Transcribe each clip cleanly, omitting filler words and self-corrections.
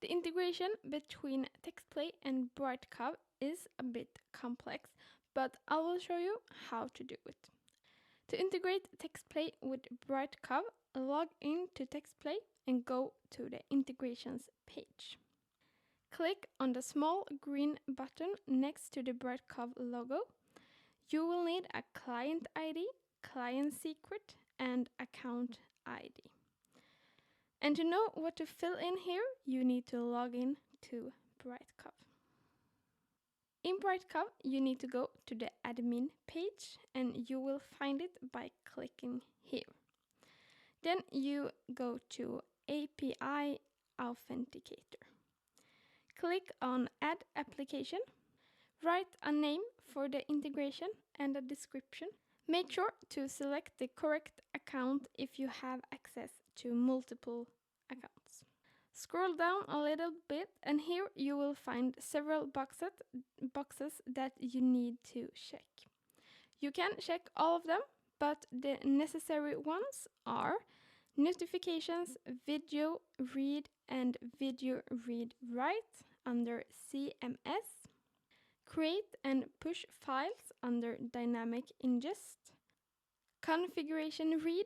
The integration between Txtplay and Brightcove is a bit complex, but I will show you how to do it. To integrate Txtplay with Brightcove, log in to Txtplay and go to the integrations page. Click on the small green button next to the Brightcove logo. You will need a client ID, client secret, and account ID. And to know what to fill in here, you need to log in to Brightcove. In Brightcove, you need to go to the admin page and you will find it by clicking here. Then you go to API Authenticator. Click on Add Application. Write a name for the integration and a description. Make sure to select the correct account if you have access to multiple accounts. Scroll down a little bit and here you will find several boxes that you need to check. You can check all of them, but the necessary ones are notifications, video read and video read write under CMS, create and push files under dynamic ingest, configuration read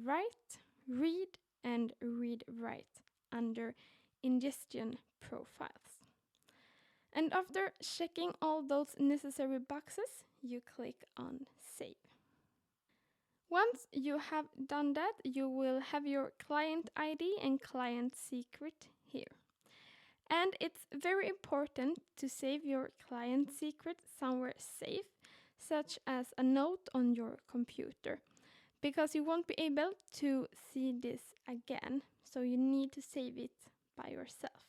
write, read and read write under ingestion profiles. And after checking all those necessary boxes, you click on Save. Once you have done that, you will have your client ID and client secret here. And it's very important to save your client secret somewhere safe, such as a note on your computer, because you won't be able to see this again, so you need to save it by yourself.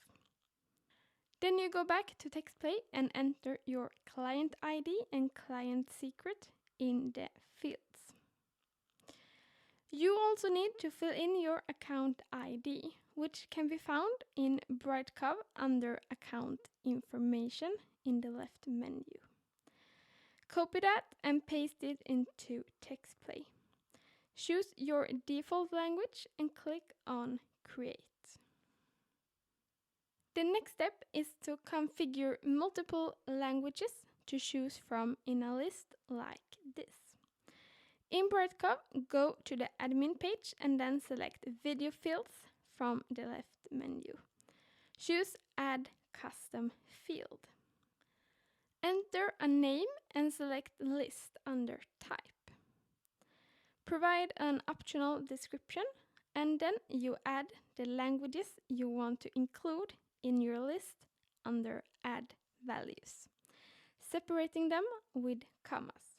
Then you go back to Txtplay and enter your client ID and client secret in the fields. You also need to fill in your account ID, which can be found in Brightcove under Account Information in the left menu. Copy that and paste it into Txtplay. Choose your default language and click on Create. The next step is to configure multiple languages to choose from in a list like this. In Brightcove, go to the admin page and then select Video Fields from the left menu. Choose Add Custom Field. Enter a name and select List under Type. Provide an optional description and then you add the languages you want to include in your list under Add Values, separating them with commas.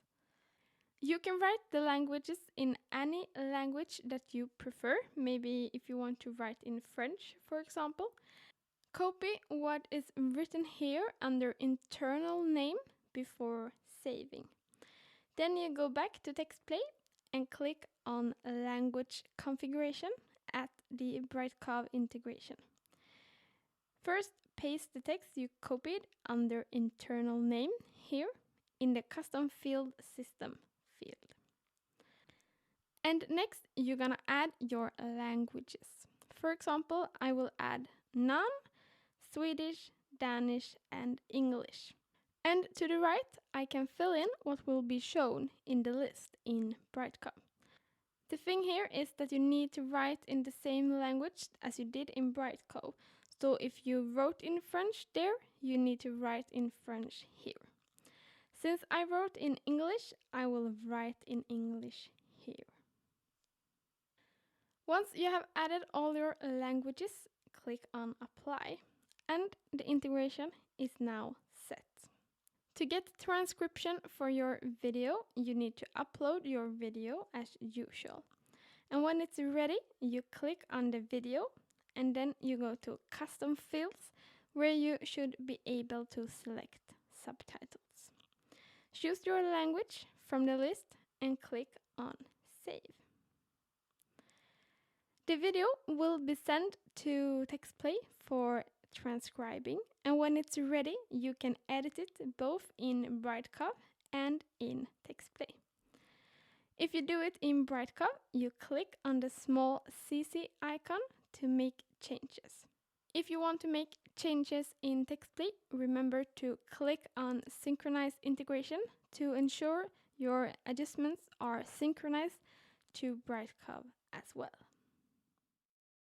You can write the languages in any language that you prefer, maybe if you want to write in French, for example. Copy what is written here under internal name before saving. Then you go back to Txtplay and click on Language Configuration at the Brightcove integration. First, paste the text you copied under internal name here in the Custom Field System field. And next, you're gonna add your languages. For example, I will add none, Swedish, Danish, and English. And to the right, I can fill in what will be shown in the list in Brightcove. The thing here is that you need to write in the same language as you did in Brightcove. So if you wrote in French there, you need to write in French here. Since I wrote in English, I will write in English here. Once you have added all your languages, click on Apply, and the integration is now set. To get transcription for your video, you need to upload your video as usual. And when it's ready, you click on the video, and then you go to Custom Fields, where you should be able to select subtitles. Choose your language from the list and click on Save. The video will be sent to Txtplay for transcribing, and when it's ready, you can edit it both in Brightcove and in Txtplay. If you do it in Brightcove, you click on the small CC icon to make changes. If you want to make changes in Txtplay, remember to click on Synchronize Integration to ensure your adjustments are synchronized to Brightcove as well.